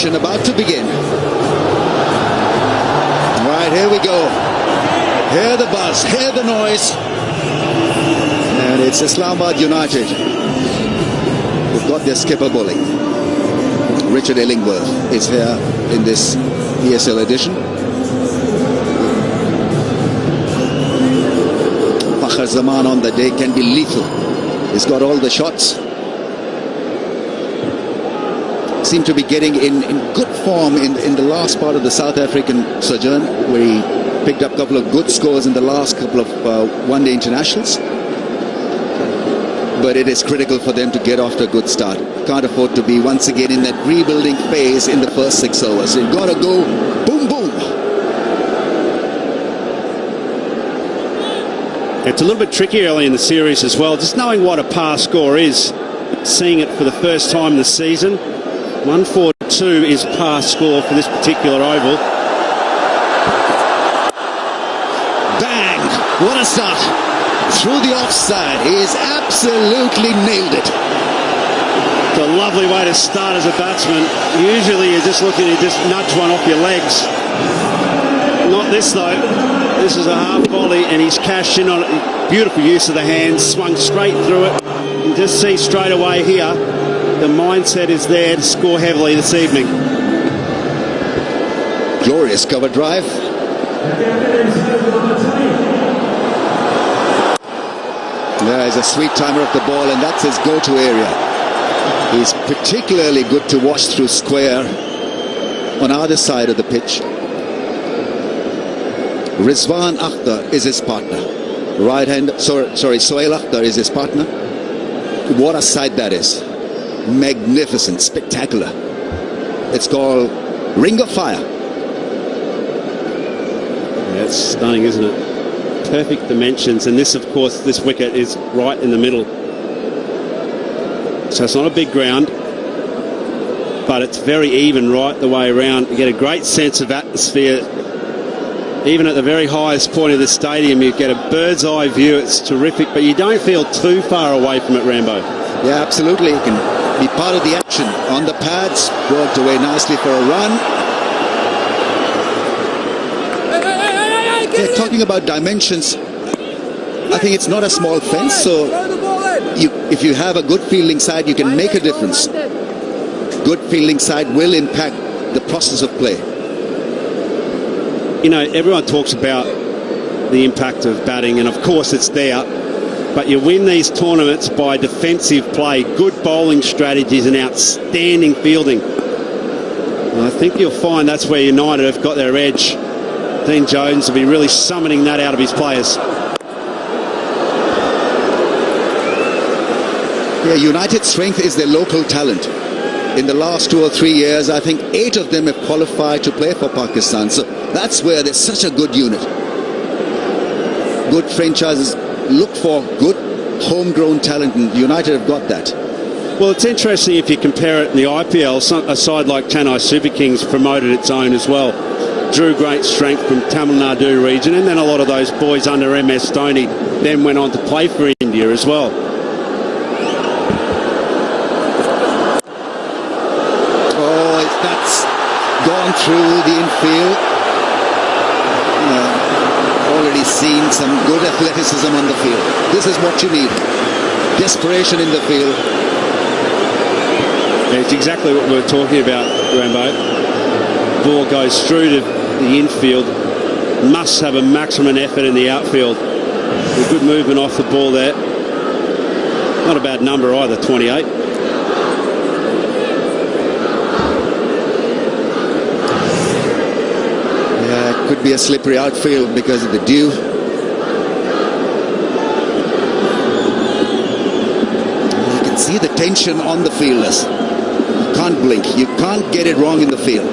celebration about to begin. Right, here we go. Hear the buzz, hear the noise. And it's Islamabad United who've got their skipper bowling. Richard Illingworth is here in this PSL edition. Fakhar Zaman on the day can be lethal. He's got all the shots. Seemed to be getting in good form in the last part of the South African sojourn, where he picked up a couple of good scores in the last couple of one-day internationals. But it is critical for them to get off to a good start. Can't afford to be once again in that rebuilding phase in the first 6 overs. You've got to go boom, boom. It's a little bit tricky early in the series as well, just knowing what a par score is. Seeing it for the first time this season. 142 is par score for this particular oval. Bang! What a start! Through the offside. He's absolutely nailed it. It's a lovely way to start as a batsman. Usually you're just looking to just nudge one off your legs. Not this though. This is a half volley and he's cashed in on it. Beautiful use of the hands, swung straight through it. You just see straight away here, the mindset is there to score heavily this evening. Glorious cover drive. There is a sweet timer of the ball, and that's his go-to area. He's particularly good to watch through square on either side of the pitch. Rizwan Akhtar is his partner. Sohail Akhtar is his partner. What a sight that is. Magnificent, spectacular. It's called Ring of Fire. Yeah, it's stunning, isn't it? Perfect dimensions, and this, of course, this wicket is right in the middle. So it's not a big ground, but it's very even right the way around. You get a great sense of atmosphere. Even at the very highest point of the stadium, you get a bird's eye view. It's terrific, but you don't feel too far away from it, Rambo. Yeah, absolutely. You can be part of the action on the pads. Worked away nicely for a run. Yeah, talking about dimensions, I think it's not a small fence, so if you have a good fielding side, you can make a difference. Good fielding side will impact the process of play. You know, everyone talks about the impact of batting, and of course it's there, but you win these tournaments by defensive play, good bowling strategies and outstanding fielding. And I think you'll find that's where United have got their edge. Dean Jones will be really summoning that out of his players. Yeah, United's strength is their local talent. In the last 2 or 3 years, I think 8 of them have qualified to play for Pakistan. So that's where there's such a good unit. Good franchises look for good homegrown talent, and United have got that. Well, it's interesting if you compare it in the IPL. A side like Chennai Super Kings promoted its own as well. Drew great strength from Tamil Nadu region, and then a lot of those boys under MS Dhoni then went on to play for India as well. Oh, that's gone through the infield. Already seen some good athleticism on the field. This is what you need. Desperation in the field. Yeah, it's exactly what we were talking about, Rambo. Ball goes through to the infield, must have a maximum effort in the outfield. A good movement off the ball there. Not a bad number either, 28. Yeah, it could be a slippery outfield because of the dew. You can see the tension on the fielders. You can't blink. You can't get it wrong in the field.